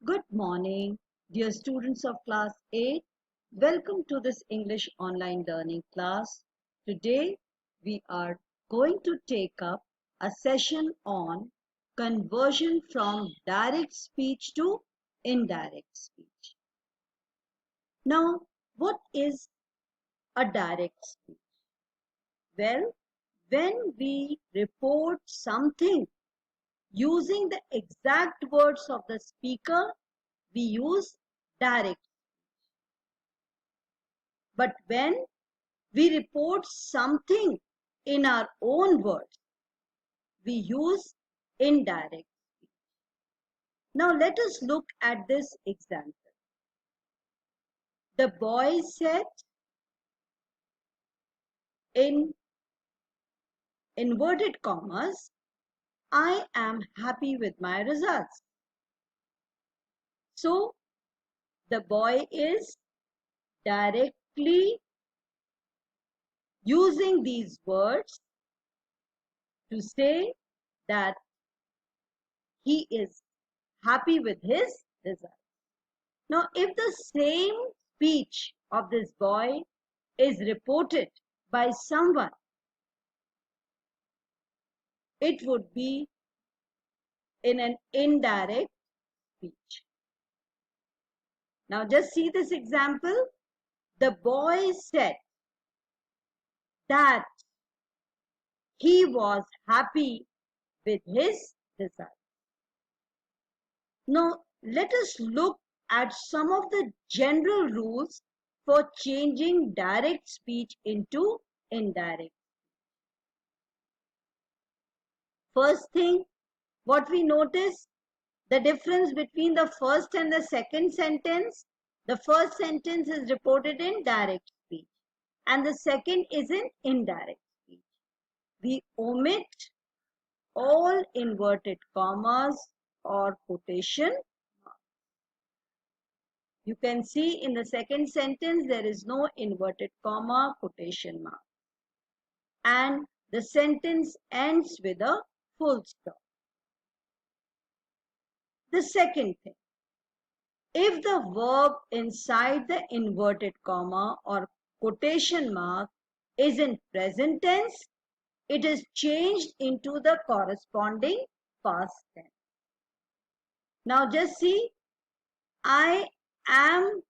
Good morning, dear students of class 8. Welcome to this English online learning class. Today we are going to take up a session on conversion from direct speech to indirect speech. Now, what is a direct speech? Well, when we report something using the exact words of the speaker, we use direct. But when we report something in our own words, we use indirect speech. Now let us look at this example. The boy said in inverted commas, I am happy with my results. So the boy is directly using these words to say that he is happy with his results. Now, if the same speech of this boy is reported by someone, it would be in an indirect speech. Now, just see this example. The boy said that he was happy with his result. Now, let us look at some of the general rules for changing direct speech into indirect. First thing, what we notice, the difference between the first and the second sentence. The first sentence is reported in direct speech and the second is in indirect speech. We omit all inverted commas or quotation marks. You can see in the second sentence there is no inverted comma, quotation mark, and the sentence ends with a full stop. The second thing, if the verb inside the inverted comma or quotation mark is in present tense, it is changed into the corresponding past tense. Now just see, I am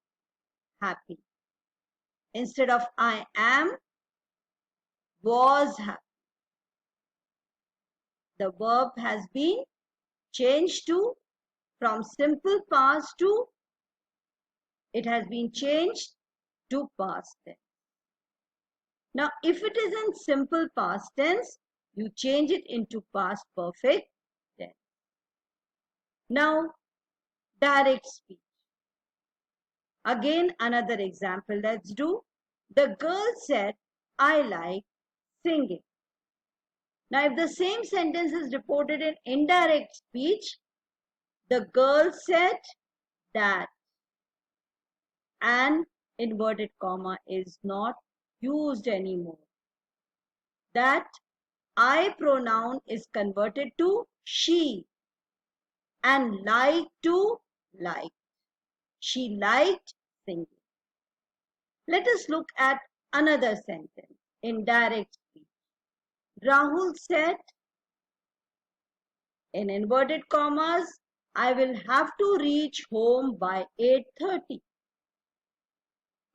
happy. Instead of I am, was happy. The verb has been changed to, from simple past to, it has been changed to past tense. Now, if it is in simple past tense, you change it into past perfect tense. Now, direct speech. Again, another example. Let's do. The girl said, I like singing. Now, if the same sentence is reported in indirect speech, the girl said that an inverted comma is not used anymore. That I pronoun is converted to she and like to like. She liked singing. Let us look at another sentence in direct speech. Rahul said in inverted commas, I will have to reach home by 8:30.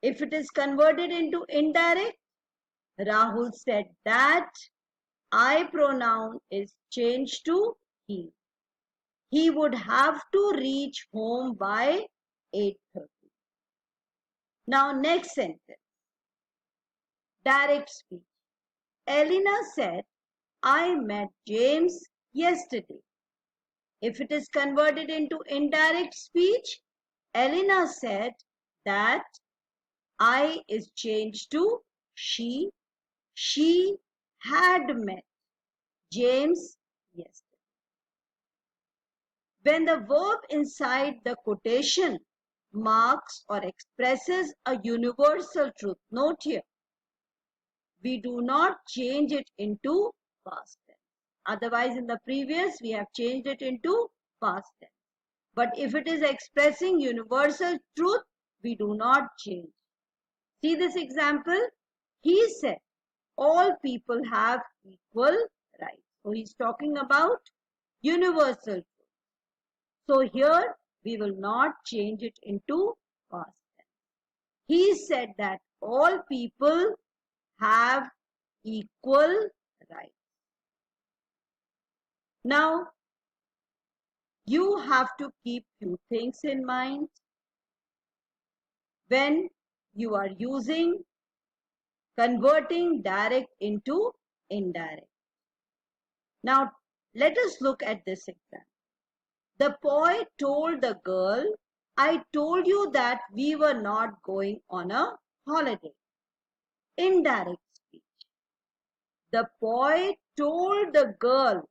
If it is converted into indirect, Rahul said that I pronoun is changed to he. He would have to reach home by 8:30. Now next sentence. Direct speech. Elena said, I met James yesterday. If it is converted into indirect speech, Elena said that I is changed to she. She had met James yesterday. When the verb inside the quotation marks or expresses a universal truth, note here, we do not change it into past tense. Otherwise, in the previous, we have changed it into past tense. But if it is expressing universal truth, we do not change. See this example? He said, all people have equal rights. So he's talking about universal truth. So here we will not change it into past tense. He said that all people have equal rights. Now, you have to keep few things in mind when you are converting direct into indirect. Now, let us look at this example. The boy told the girl, I told you that we were not going on a holiday. Indirect speech. The boy told the girl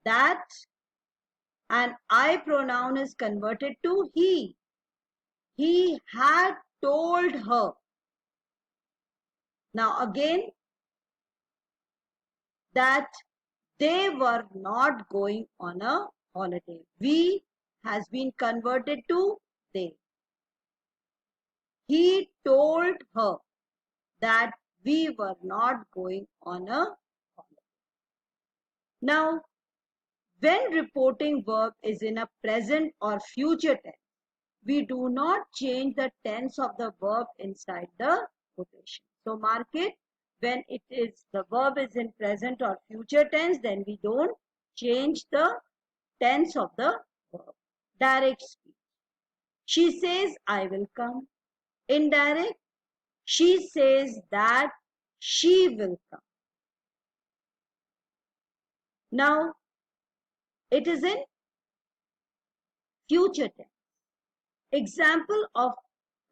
that, and I pronoun is converted to he. He had told her. Now again, that they were not going on a holiday. We has been converted to they. He told her that we were not going on a holiday. Now, when reporting verb is in a present or future tense, we do not change the tense of the verb inside the quotation. So mark it, when it is the verb is in present or future tense, then we don't change the tense of the verb. Direct speech. She says, I will come. Indirect, she says that she will come. Now, it is in future tense. Example of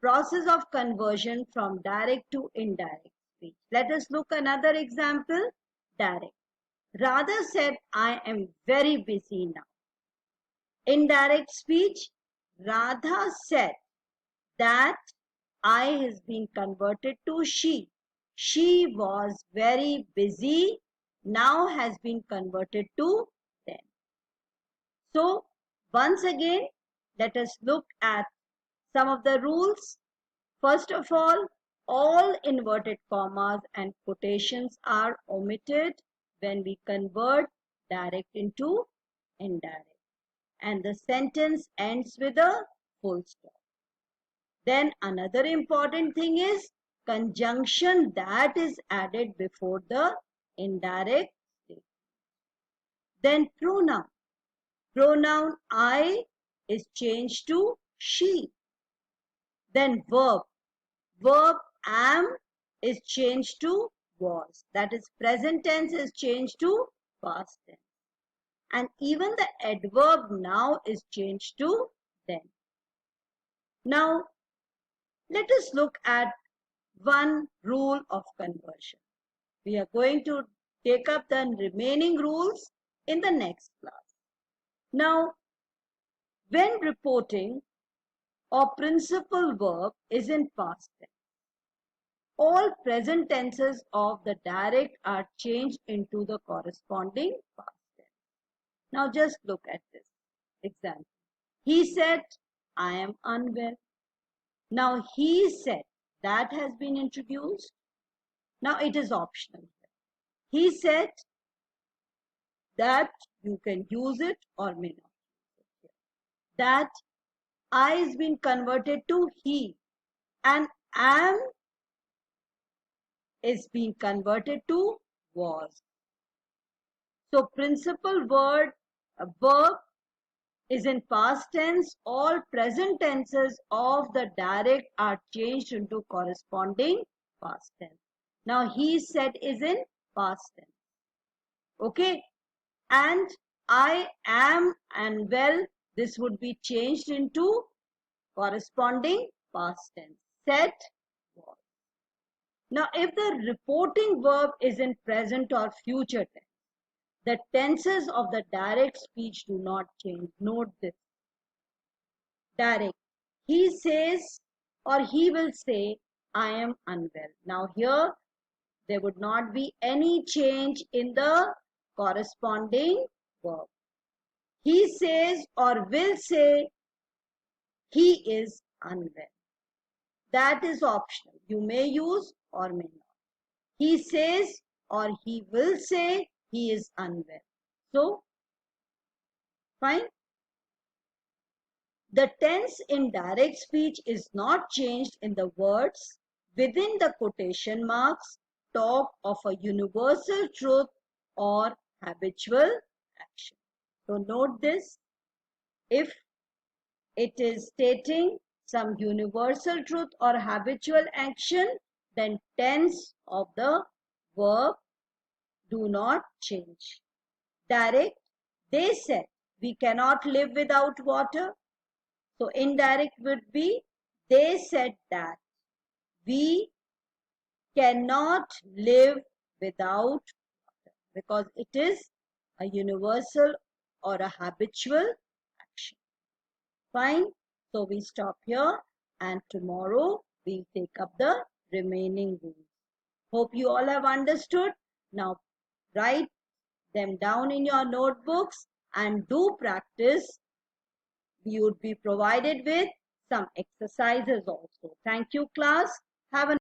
process of conversion from direct to indirect speech. Let us look another example. Direct. Radha said, I am very busy now. Indirect speech. Radha said that I has been converted to she. She was very busy, now has been converted to them. So, once again, let us look at some of the rules. First of all inverted commas and quotations are omitted when we convert direct into indirect. And the sentence ends with a full stop. Then another important thing is conjunction that is added before the indirect statement. Then pronoun. Pronoun I is changed to she. Then verb. Verb am is changed to was. That is present tense is changed to past tense. And even the adverb now is changed to then. Now, let us look at one rule of conversion. We are going to take up the remaining rules in the next class. Now, when reporting or principal verb is in past tense, all present tenses of the direct are changed into the corresponding past tense. Now just look at this example. He said, I am unwell. Now he said, that has been introduced. Now it is optional. He said that you can use it or may not. That I is been converted to he and am is being converted to was. So principal verb is in past tense. All present tenses of the direct are changed into corresponding past tense. Now he said is in past tense. Okay. And I am and well, this would be changed into corresponding past tense. Said was. Now if the reporting verb is in present or future tense, the tenses of the direct speech do not change. Note this. Direct. He says or he will say, I am unwell. Now here, there would not be any change in the corresponding verb. He says or will say he is unwell. That is optional. You may use or may not. He says or he will say he is unwell. So, fine. The tense in direct speech is not changed in the words within the quotation marks talk of a universal truth or habitual action. So note this, if it is stating some universal truth or habitual action, then tense of the verb do not change. Direct, they said, we cannot live without water. So indirect would be, they said that we cannot live without water, because it is a universal or a habitual action. Fine. So we stop here and tomorrow we'll take up the remaining rules. Hope you all have understood. Now write them down in your notebooks and do practice. We would be provided with some exercises also. Thank you, class. Have a